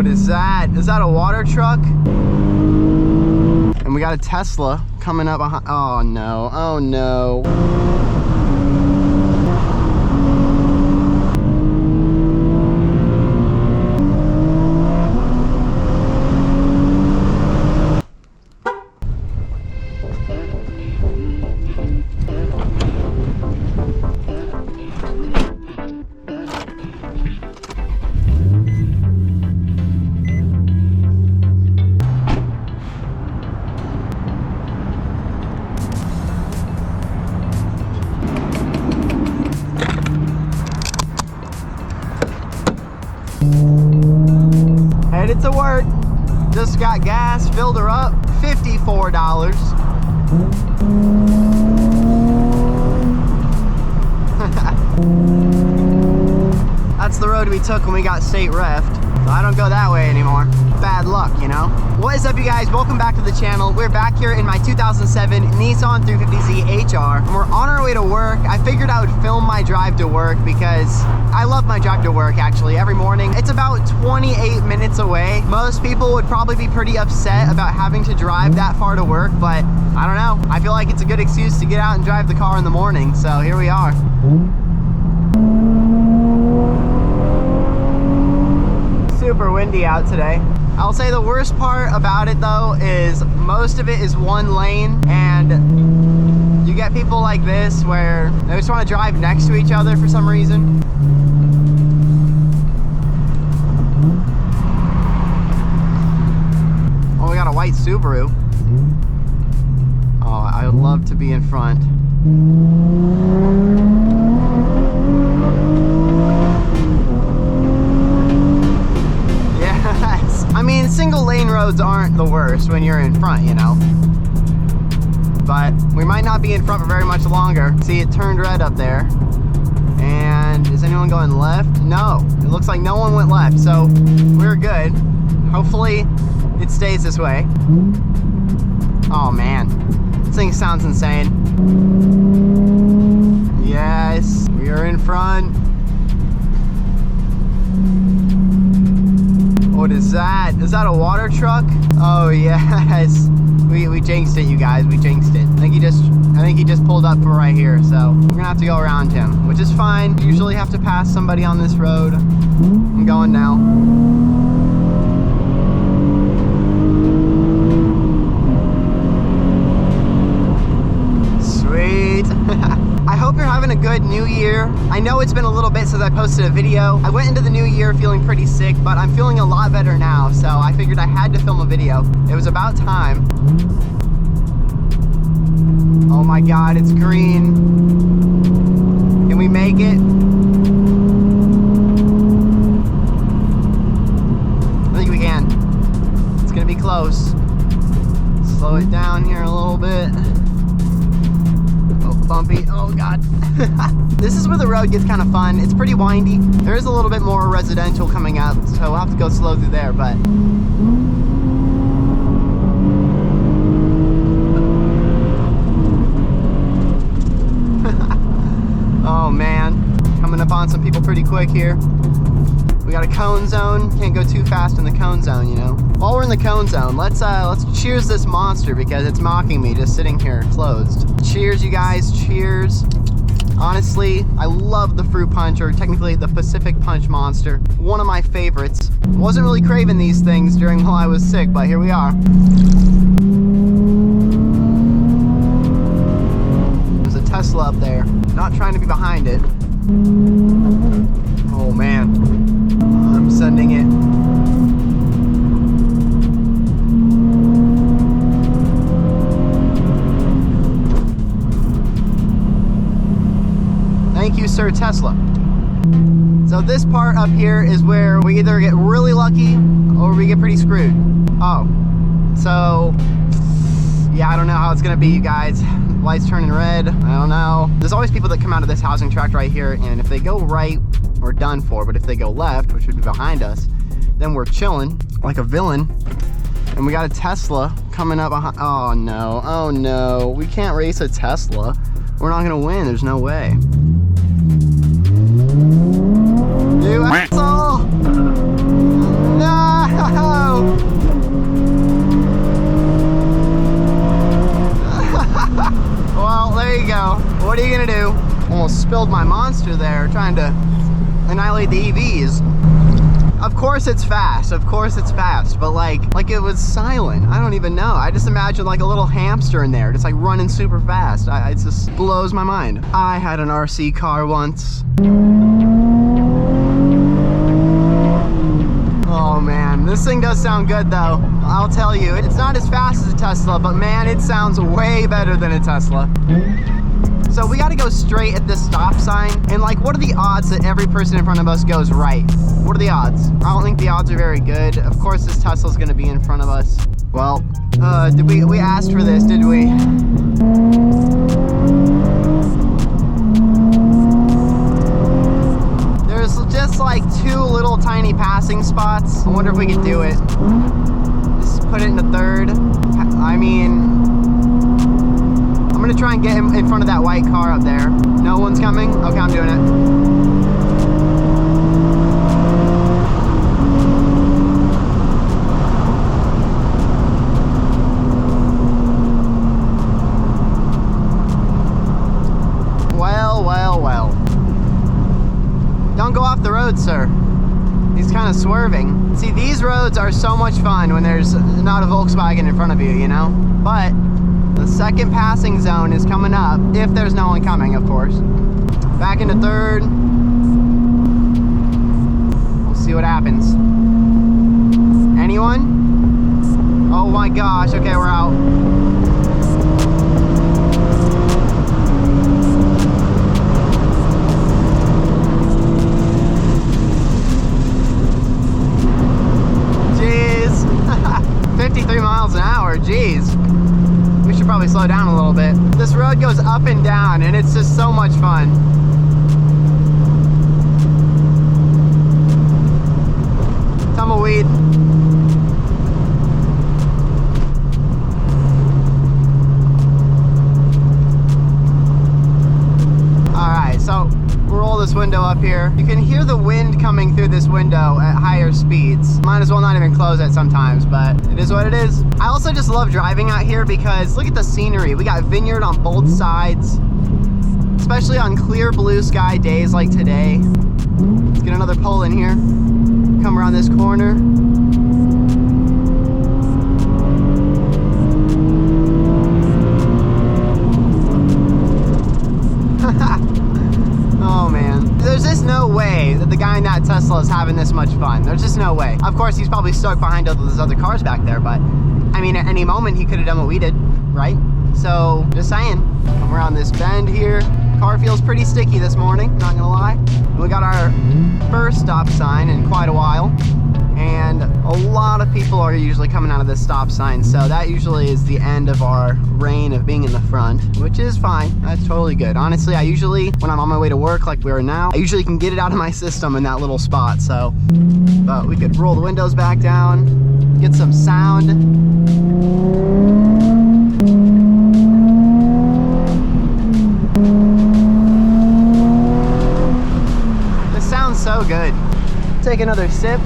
What is that? Is that a water truck? And we got a Tesla coming up behind. Oh no, oh no. Headed to work. Just got gas, filled her up. $54. That's the road we took when we got state refed. So I don't go that way anymore. Bad luck, you know? What is up, you guys? Welcome back to the channel. We're back here in my 2007 Nissan 350z HR. And we're on our way to work. I figured I would film my drive to work because I love my drive to work, actually, every morning. It's about 28 minutes away. Most people would probably be pretty upset about having to drive that far to work, but I don't know. I feel like it's a good excuse to get out and drive the car in the morning, so here we are. Super windy out today. I'll say the worst part about it though is most of it is one lane, and you get people like this where they just want to drive next to each other for some reason. Oh, we got a white Subaru. Oh, I would love to be in front. I mean, single lane roads aren't the worst when you're in front, you know. But we might not be in front for very much longer. See, it turned red up there. And is anyone going left? No, it looks like no one went left, so we're good. Hopefully it stays this way. Oh man, this thing sounds insane. Yes, we are in front. What is that? Is that a water truck? Oh yes. We jinxed it, you guys. We jinxed it. I think he just pulled up from right here, so we're gonna have to go around him, which is fine. You usually have to pass somebody on this road. I'm going now. Sweet. I hope you're having a good new year. I know it's been a little bit since I posted a video. I went into the new year feeling pretty sick, but I'm feeling a lot better now, so I figured I had to film a video. It was about time. Oh my god, it's green. Can we make it? I think we can. It's gonna be close. Slow it down here a little bit. Bumpy. Oh god. This is where the road gets kind of fun. It's pretty windy. There is a little bit more residential coming up, so we'll have to go slow through there, but oh man, coming up on some people pretty quick here. We got a cone zone. Can't go too fast in the cone zone, you know. While we're in the cone zone, let's cheers this monster because it's mocking me just sitting here closed. Cheers, you guys. Cheers. Honestly, I love the fruit punch, or technically the Pacific Punch Monster. One of my favorites. Wasn't really craving these things while I was sick, but here we are. There's a Tesla up there. Not trying to be behind it. Oh man. I'm sending it. Thank you, Sir Tesla. So this part up here is where we either get really lucky or we get pretty screwed. Oh, so yeah, I don't know how it's gonna be, you guys. Lights turning red, I don't know. There's always people that come out of this housing tract right here, and if they go right, we're done for. But if they go left, which would be behind us, then we're chilling like a villain. And we got a Tesla coming up behind. Oh no, oh no. We can't race a Tesla. We're not gonna win, there's no way. You asshole! No! trying to annihilate the EVs. Of course it's fast, but like it was silent. I don't even know. I just imagine like a little hamster in there, just like running super fast. It just blows my mind. I had an RC car once. Oh man, this thing does sound good though. I'll tell you, it's not as fast as a Tesla, but man, it sounds way better than a Tesla. So we gotta go straight at this stop sign, and like, what are the odds that every person in front of us goes right? What are the odds? I don't think the odds are very good. Of course this Tesla's gonna be in front of us. Well, we asked for this, did we? There's just like 2 little tiny passing spots. I wonder if we could do it. Just put it in the 3rd. I mean, I'm gonna try and get him in front of that white car up there. No one's coming? Okay, I'm doing it. Well. Don't go off the road, sir. He's kind of swerving. See, these roads are so much fun when there's not a Volkswagen in front of you, you know? But the second passing zone is coming up, if there's no one coming, of course. Back into 3rd. We'll see what happens. Anyone? Oh my gosh, okay, we're out. Jeez. 53 miles an hour, jeez. We should probably slow down a little bit. This road goes up and down, and it's just so much fun. Tumbleweed. Alright, so we'll roll this window up here. You can hear the wind coming through this window at higher speeds. Might as well not even close it sometimes, but it is what it is. I also just love driving out here because look at the scenery. We got vineyard on both sides, especially on clear blue sky days like today. Let's get another pole in here. Come around this corner. Oh man, there's just no way that the guy in that Tesla is having this much fun. There's just no way. Of course, he's probably stuck behind all those other cars back there, but I mean, at any moment he could have done what we did, right? So, just saying. Come around this bend here. Car feels pretty sticky this morning, not gonna lie. We got our first stop sign in quite a while, and a lot of people are usually coming out of this stop sign, so that usually is the end of our reign of being in the front, which is fine. That's totally good. Honestly, I usually, when I'm on my way to work like we are now, I usually can get it out of my system in that little spot, so. But we could roll the windows back down, get some sound. This sounds so good. Take another sip.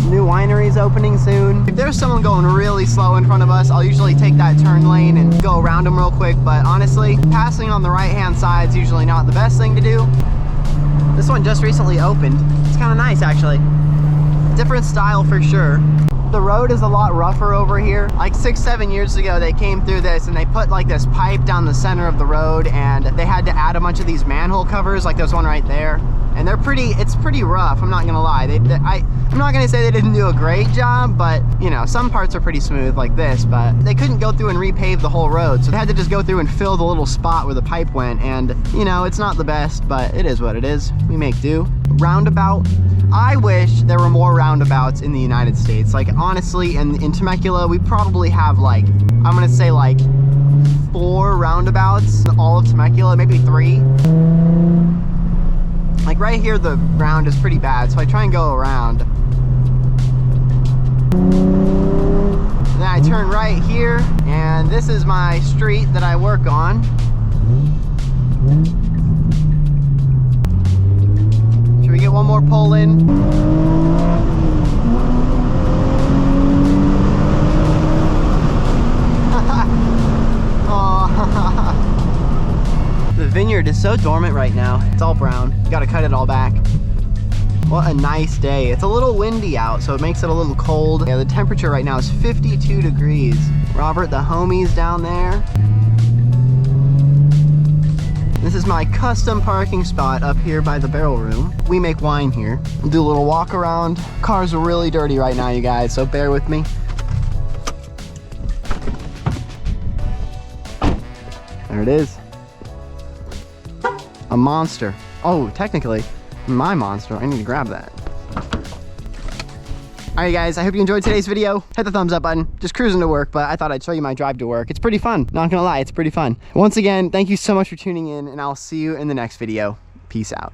New winery's opening soon. If there's someone going really slow in front of us, I'll usually take that turn lane and go around them real quick, but honestly, passing on the right-hand side is usually not the best thing to do. This one just recently opened. It's kind of nice, actually. Different style for sure. The road is a lot rougher over here. Like 6-7 years ago, they came through this and they put like this pipe down the center of the road, and they had to add a bunch of these manhole covers, like there's one right there. And it's pretty rough, I'm not gonna lie. I'm not gonna say they didn't do a great job, but you know, some parts are pretty smooth like this, but they couldn't go through and repave the whole road, so they had to just go through and fill the little spot where the pipe went, and you know, it's not the best, but it is what it is. We make do. Roundabout. I wish there were more roundabouts in the United States. Like honestly, in Temecula, we probably have like, I'm gonna say like 4 roundabouts in all of Temecula, maybe 3. Like right here, the ground is pretty bad, so I try and go around. Then I turn right here, and this is my street that I work on. Should we get one more pull in? The vineyard lanyard is so dormant right now. It's all brown. Gotta cut it all back. What a nice day. It's a little windy out, so it makes it a little cold. Yeah, the temperature right now is 52 degrees. Robert, the homie's down there. This is my custom parking spot up here by the barrel room. We make wine here. We'll do a little walk around. Car's really dirty right now, you guys, so bear with me. There it is. A monster. Oh, technically, my monster. I need to grab that. Alright guys, I hope you enjoyed today's video. Hit the thumbs up button. Just cruising to work, but I thought I'd show you my drive to work. It's pretty fun. Not gonna lie, it's pretty fun. Once again, thank you so much for tuning in, and I'll see you in the next video. Peace out.